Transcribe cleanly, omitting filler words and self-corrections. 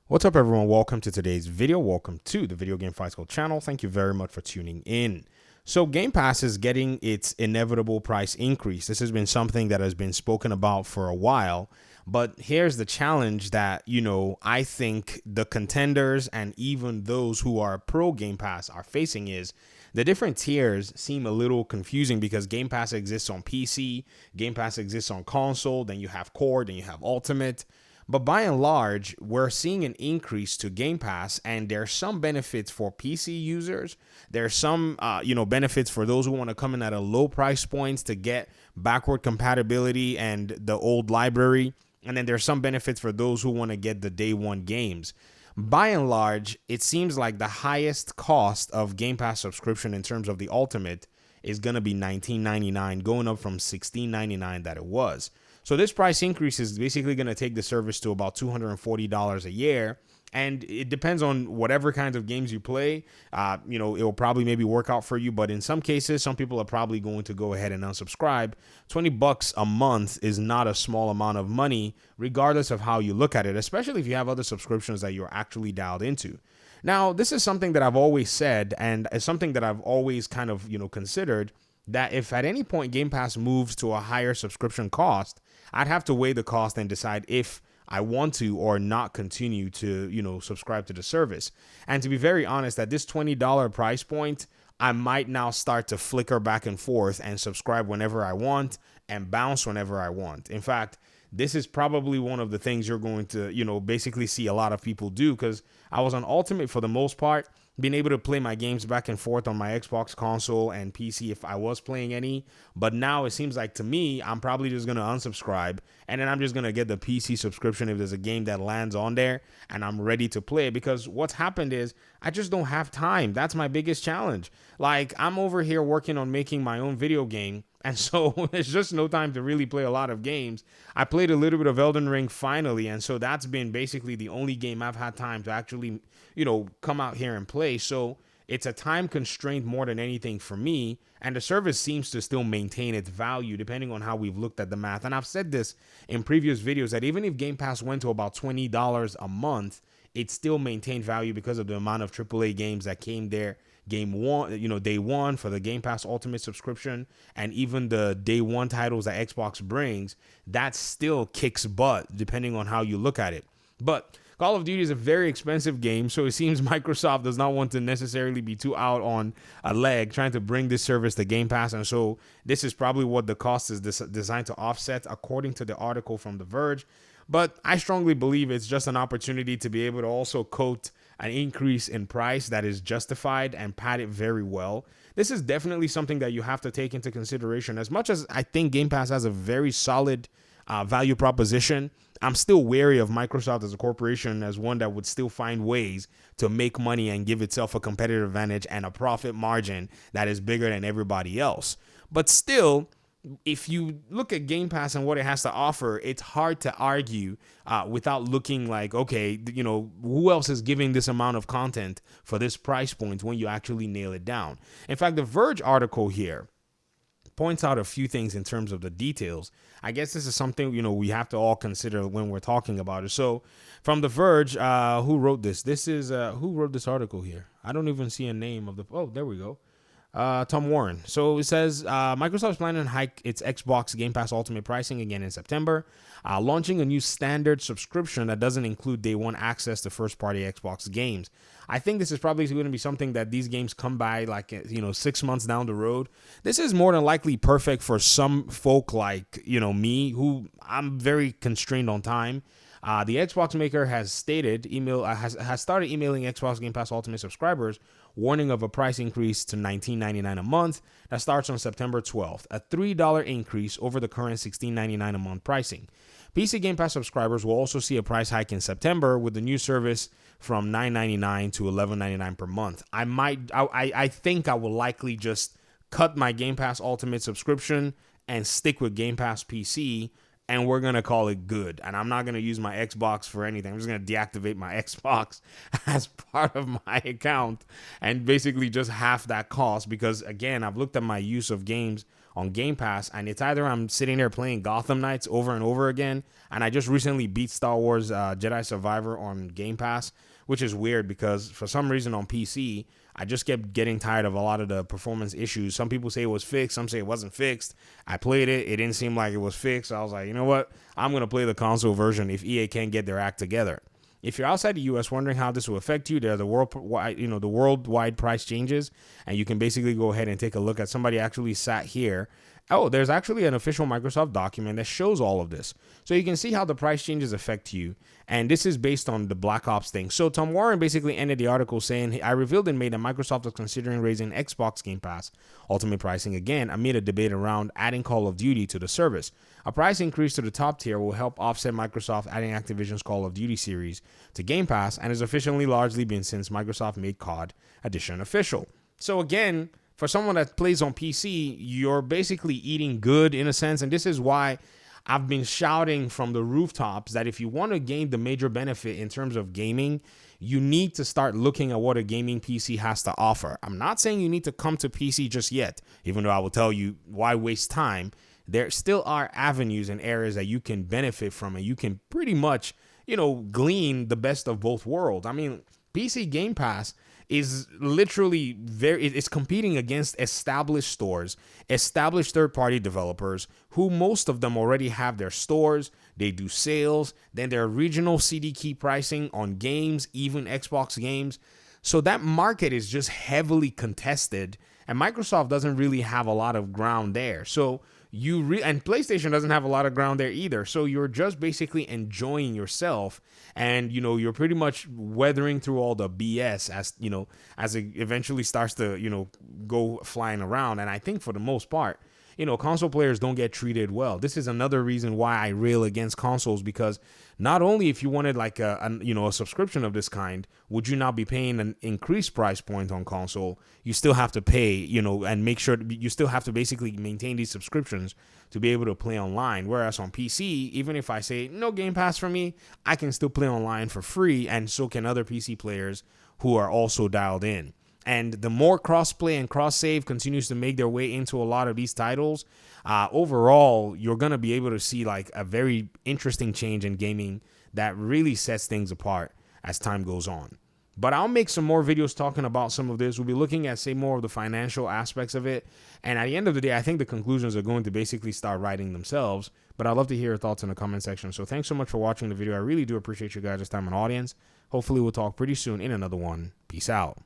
What's up, everyone? Welcome to today's video. Welcome to the Video Game Fight School channel. Thank you very much for tuning in. So Game Pass is getting its inevitable price increase. This has been something that has been spoken about for a while. But here's the challenge that, I think the contenders and even those who are pro Game Pass are facing is the different tiers seem a little confusing because Game Pass exists on PC, Game Pass exists on console, then you have Core, then you have Ultimate. But by and large, we're seeing an increase to Game Pass, and there's some benefits for PC users. There's some, benefits for those who want to come in at a low price points to get backward compatibility and the old library. And then there's some benefits for those who want to get the day one games. By and large, it seems like the highest cost of Game Pass subscription in terms of the Ultimate is going to be $19.99, going up from $16.99 that it was. So this price increase is basically going to take the service to about $240 a year. And it depends on whatever kinds of games you play. It will probably maybe work out for you. But in some cases, some people are probably going to go ahead and unsubscribe. $20 a month is not a small amount of money, regardless of how you look at it, especially if you have other subscriptions that you're actually dialed into. Now, this is something that I've always said, and it's something that I've always kind of, considered, that if at any point Game Pass moves to a higher subscription cost, I'd have to weigh the cost and decide if I want to or not continue to, subscribe to the service. And to be very honest, at this $20 price point, I might now start to flicker back and forth and subscribe whenever I want and bounce whenever I want. In fact, this is probably one of the things you're going to, basically see a lot of people do, because I was on Ultimate for the most part, being able to play my games back and forth on my Xbox console and PC if I was playing any. But now it seems like, to me, I'm probably just going to unsubscribe, and then I'm just going to get the PC subscription if there's a game that lands on there and I'm ready to play, because what's happened is I just don't have time. That's my biggest challenge. Like, I'm over here working on making my own video game, and so there's just no time to really play a lot of games. I played a little bit of Elden Ring finally, and so that's been basically the only game I've had time to actually, come out here and play. So it's a time constraint more than anything for me, and the service seems to still maintain its value depending on how we've looked at the math. And I've said this in previous videos that even if Game Pass went to about $20 a month, it still maintained value because of the amount of AAA games that came there day one for the Game Pass Ultimate subscription, and even the day one titles that Xbox brings. That still kicks butt depending on how you look at it. But Call of Duty is a very expensive game, so it seems Microsoft does not want to necessarily be too out on a leg trying to bring this service to Game Pass, and so this is probably what the cost is designed to offset, according to the article from The Verge. But I strongly believe it's just an opportunity to be able to also coat an increase in price that is justified and pad it very well. This is definitely something that you have to take into consideration. As much as I think Game Pass has a very solid value proposition, I'm still wary of Microsoft as a corporation, as one that would still find ways to make money and give itself a competitive advantage and a profit margin that is bigger than everybody else. But still, if you look at Game Pass and what it has to offer, it's hard to argue without looking like, okay, who else is giving this amount of content for this price point when you actually nail it down? In fact, the Verge article here points out a few things in terms of the details. I guess this is something, we have to all consider when we're talking about it. So from The Verge, who wrote this? This is, who wrote this article here? I don't even see a name of oh, there we go. Tom Warren. So it says Microsoft's planning to hike its Xbox Game Pass Ultimate pricing again in September, launching a new standard subscription that doesn't include day one access to first-party Xbox games. I think this is probably going to be something that these games come by 6 months down the road. This is more than likely perfect for some folk like, me, who I'm very constrained on time. The Xbox maker has started emailing Xbox Game Pass Ultimate subscribers, warning of a price increase to $19.99 a month that starts on September 12th, a $3 increase over the current $16.99 a month pricing. PC Game Pass subscribers will also see a price hike in September, with the new service from $9.99 to $11.99 per month. I think I will likely just cut my Game Pass Ultimate subscription and stick with Game Pass PC, and we're going to call it good. And I'm not going to use my Xbox for anything. I'm just going to deactivate my Xbox as part of my account and basically just half that cost, because, again, I've looked at my use of games on Game Pass, and it's either I'm sitting there playing Gotham Knights over and over again, and I just recently beat Star Wars Jedi Survivor on Game Pass, which is weird because for some reason on PC, I just kept getting tired of a lot of the performance issues. Some people say it was fixed. Some say it wasn't fixed. I played it. It didn't seem like it was fixed. I was like, you know what? I'm going to play the console version if EA can't get their act together. If you're outside the U.S. wondering how this will affect you, there are the worldwide price changes, and you can basically go ahead and take a look at somebody actually sat here. Oh, there's actually an official Microsoft document that shows all of this. So you can see how the price changes affect you. And this is based on the Black Ops thing. So Tom Warren basically ended the article saying, I revealed in May that Microsoft was considering raising Xbox Game Pass Ultimate pricing again amid a debate around adding Call of Duty to the service. A price increase to the top tier will help offset Microsoft adding Activision's Call of Duty series to Game Pass and has officially largely been since Microsoft made COD Edition official. So again, for someone that plays on PC, you're basically eating good in a sense. And this is why I've been shouting from the rooftops that if you want to gain the major benefit in terms of gaming, you need to start looking at what a gaming PC has to offer. I'm not saying you need to come to PC just yet, even though I will tell you why waste time. There still are avenues and areas that you can benefit from, and you can pretty much, glean the best of both worlds. I mean, PC Game Pass is literally it's competing against established stores, established third-party developers who most of them already have their stores. They do sales, then their regional CD key pricing on games, even Xbox games. So that market is just heavily contested, and Microsoft doesn't really have a lot of ground there. So and PlayStation doesn't have a lot of ground there either. So you're just basically enjoying yourself, and you're pretty much weathering through all the BS as it eventually starts to go flying around. And I think for the most part, console players don't get treated well. This is another reason why I rail against consoles, because not only if you wanted like a subscription of this kind, would you not be paying an increased price point on console, you still have to pay, and make sure you still have to basically maintain these subscriptions to be able to play online. Whereas on PC, even if I say no Game Pass for me, I can still play online for free, and so can other PC players who are also dialed in. And the more cross-play and cross-save continues to make their way into a lot of these titles, overall, you're going to be able to see like a very interesting change in gaming that really sets things apart as time goes on. But I'll make some more videos talking about some of this. We'll be looking at, say, more of the financial aspects of it. And at the end of the day, I think the conclusions are going to basically start writing themselves. But I'd love to hear your thoughts in the comment section. So thanks so much for watching the video. I really do appreciate you guys' time and audience. Hopefully we'll talk pretty soon in another one. Peace out.